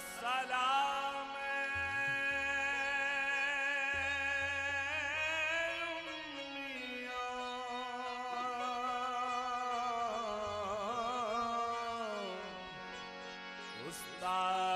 अस्सलाम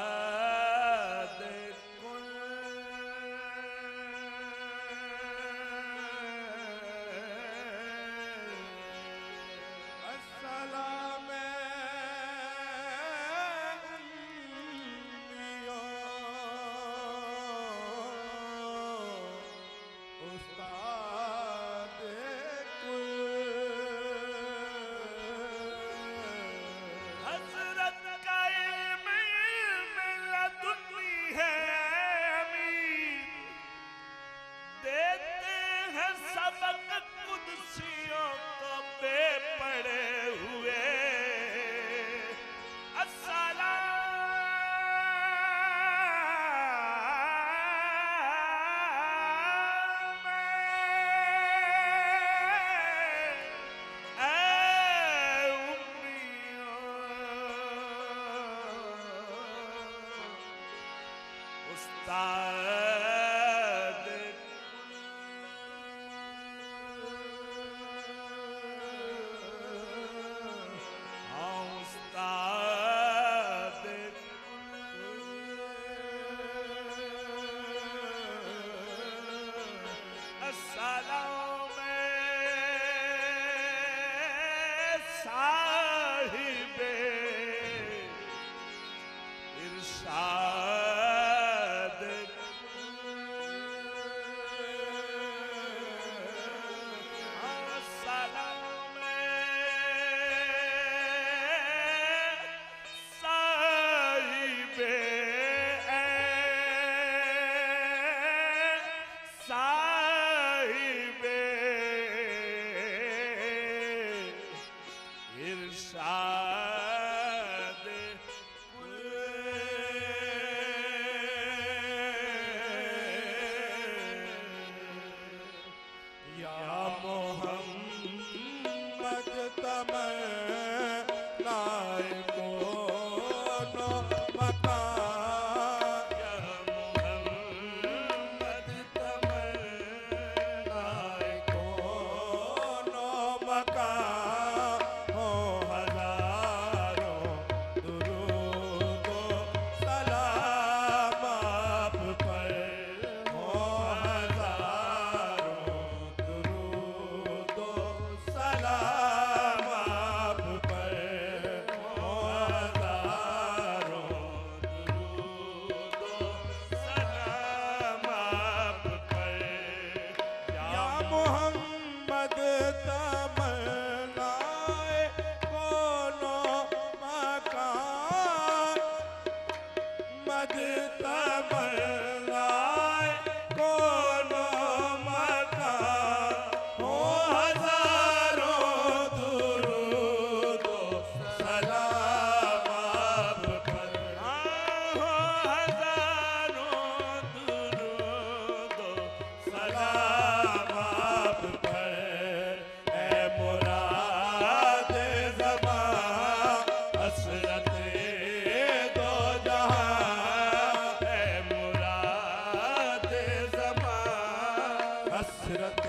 उस्ताद कुल अस्सलाम उस्ताद कुल हजरत का इल्म लदुनी है अमीन देते हैं सबक कुदसियों को बेपड़े हुए उस्ताद हाँ उस्ताद अस्सलाम साहिबे इरशाद अस्सलाम साहिबे साहिबे इरशाद या मोहम्मद तमन्नाए कोनो मकान या मोहम्मद तमन्नाए कोनो मकान हो हजारों दुरूद व सलाम आप पर हो हजारों दुरूद व सलाम आप पर हो हजारों दुरूद व सलाम आप पर या मोहम्मद तमन्नाए कोनो मकान मद तमन्नाए कोनो मकान हो हजारों दुरूद व सलाम आप पर हो हजारों दुरूद सलाम आप पर ए मुराद ज़बां हसरत दो जहां है मुराद ज़बां हसरत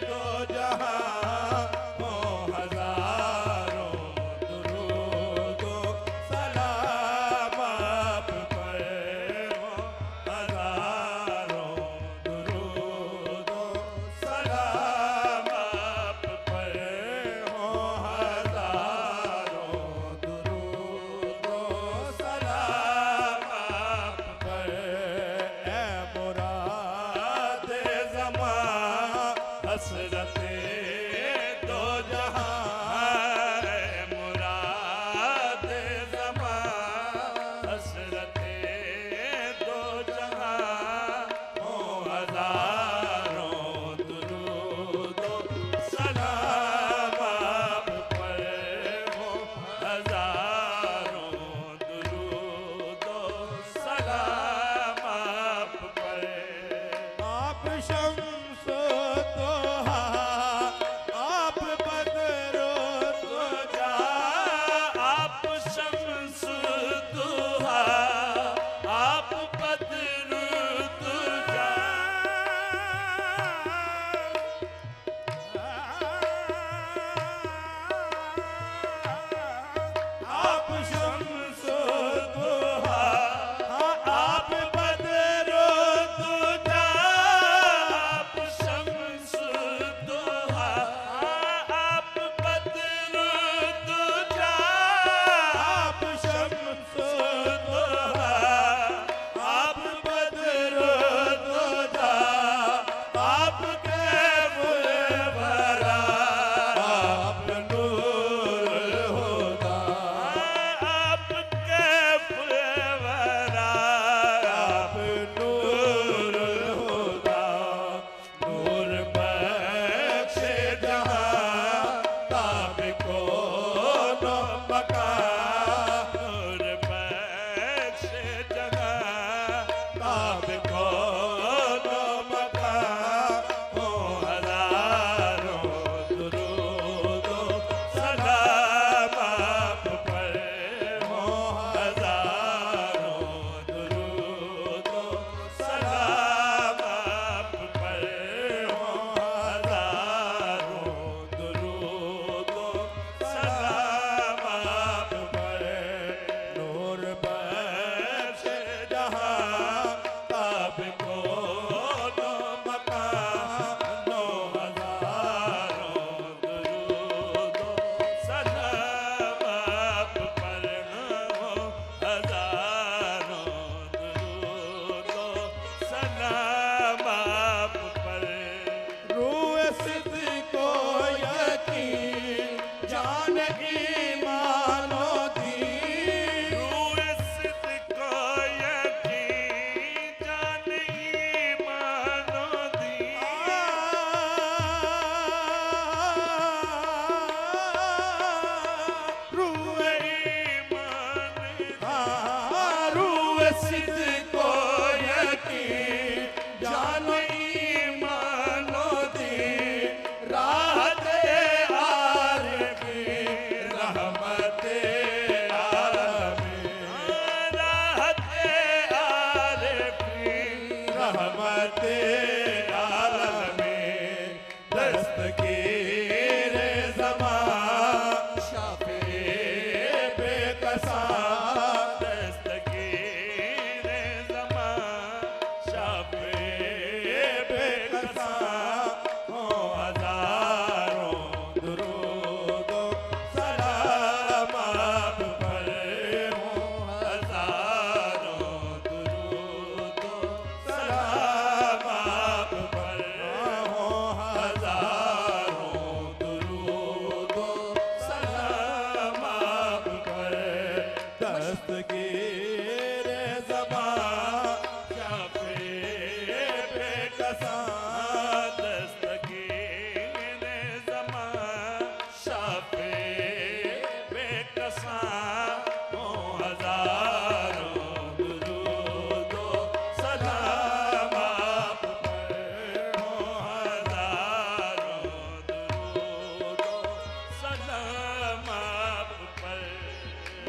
दो जहां हो हजारों दुरूद व सलाम आप पर हो हजारों दुरूद व सलाम आप पर हो हजारों दुरूद व सलाम आप पर ए मुराद ज़मां हसरत दो जहां है मुराद ज़मां हसरत दो जहां हो हजारों दुरूद व सलाम आप पर हो हजारों दुरूद सलाम आप पर आप शम्स तोहा आप बदर तुझा आप शम्स दुहा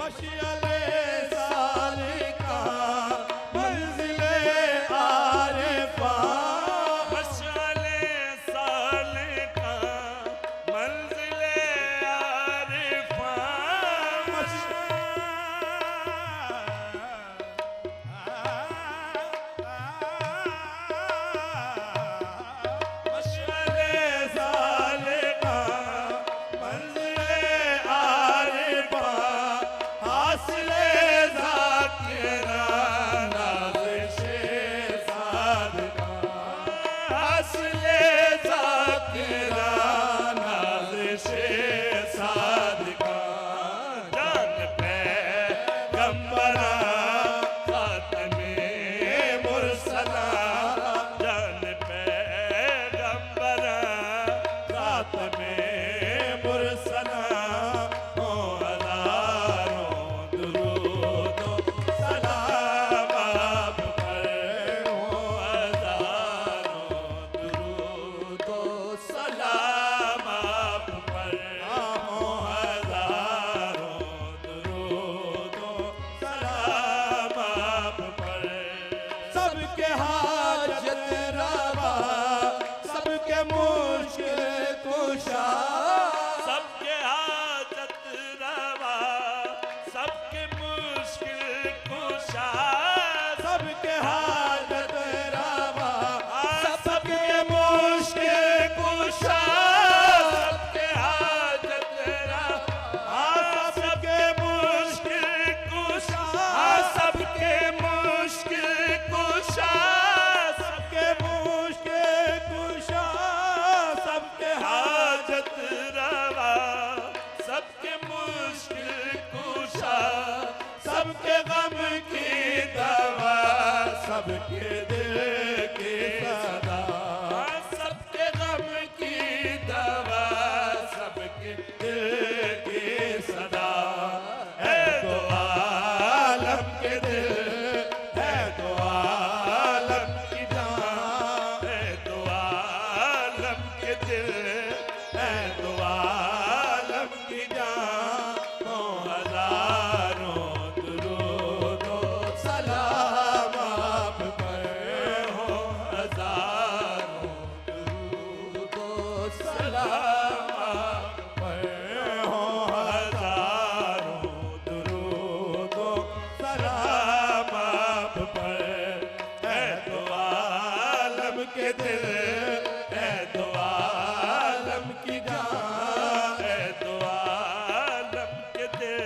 मशअले सालिका मंजिले आरिफा मशअले सालिका मंजिले आरिफा मशअले सालिका मंजिले आरिफा हासिले ज़ाकिराना नाज़िशे सादिका हासिले ज़ाकिराना नाज़िशे सादिका जान पैगंबरा खातमे मुरसला जान पैगंबरा खातमे मुरसला हो हज़ारों दुरूद व सलाम आप पर हो हज़ारों दुरूद व सलाम आप पर हो हज़ारों दुरूद व सलाम आप पर सबके हाजत रवा सबके मुश्किल कुशा सबके हाजत रवा सबके मुश्किल कुशा सबके हाजत रवा सबके मुश्किल कुशा सबके हाजत रवा सबके मुश्किल कुशा सबके मुश्किल कुशा सबके मुश्किल कुशा सबके हाजत रवा सबके मुश्किल कुशा सबके गम की दवा सबके दिल की सदा सबके गम की दवा सबके दिल की सदा है तो आलम के दिल है तो आलम की जान है तो आलम के दिल है तो आलम की जान हो हज़ारों दुरूद व सलाम आप पर हो हज़ारों दुरूद व सलाम आप पर हो हज़ारों दुरूद व सलाम आप पर है तो आलम के दिल है तो आलम की जान है तो आलम के दिल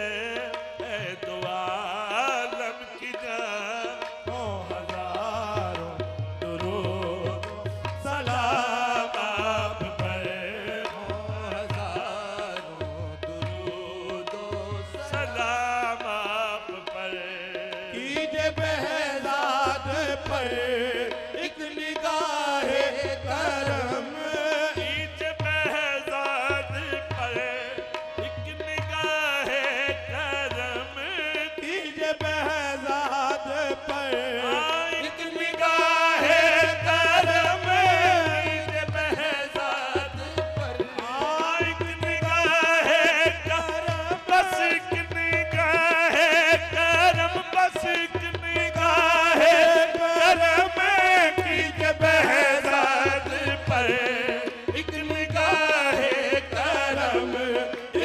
है तो आलम की जान हो हज़ारों दुरूद व सलाम आप पर हो हज़ारों दुरूद व सलाम आप पर कीजे बहज़ाद पर एक निगाह करम ईद बहज़ाद पर एक निगाह करम कीजे बहज़ाद पर एक निगाह करम ईद बहज़ाद पर एक निगाह करम बस एक निगाह करम बस एक निगाह करम कीजिए बहज़ाद पर एक निगाह करम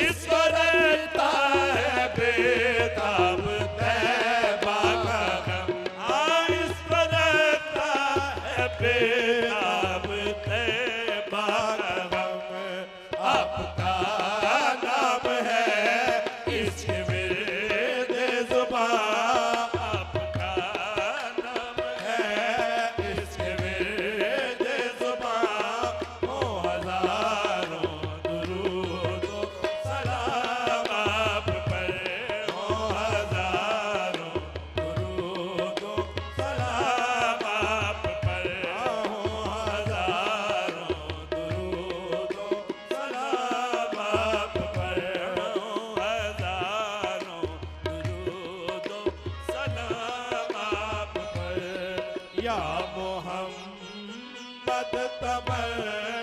इसको रखता है बेताब तैबा का गम इसको रखता है बेताब तैबा का गम आपका नाम है इसके विर्द ज़ुबान आपका नाम है इसके विर्द ज़ुबान हो हज़ारों दुरूद व सलाम आप पर हो हज़ारों दुरूद व सलाम आप पर हो हज़ारों दुरूद व सलाम आप पर हज़ारों दुरूद सलाम आप पर या मोहम्मद तबर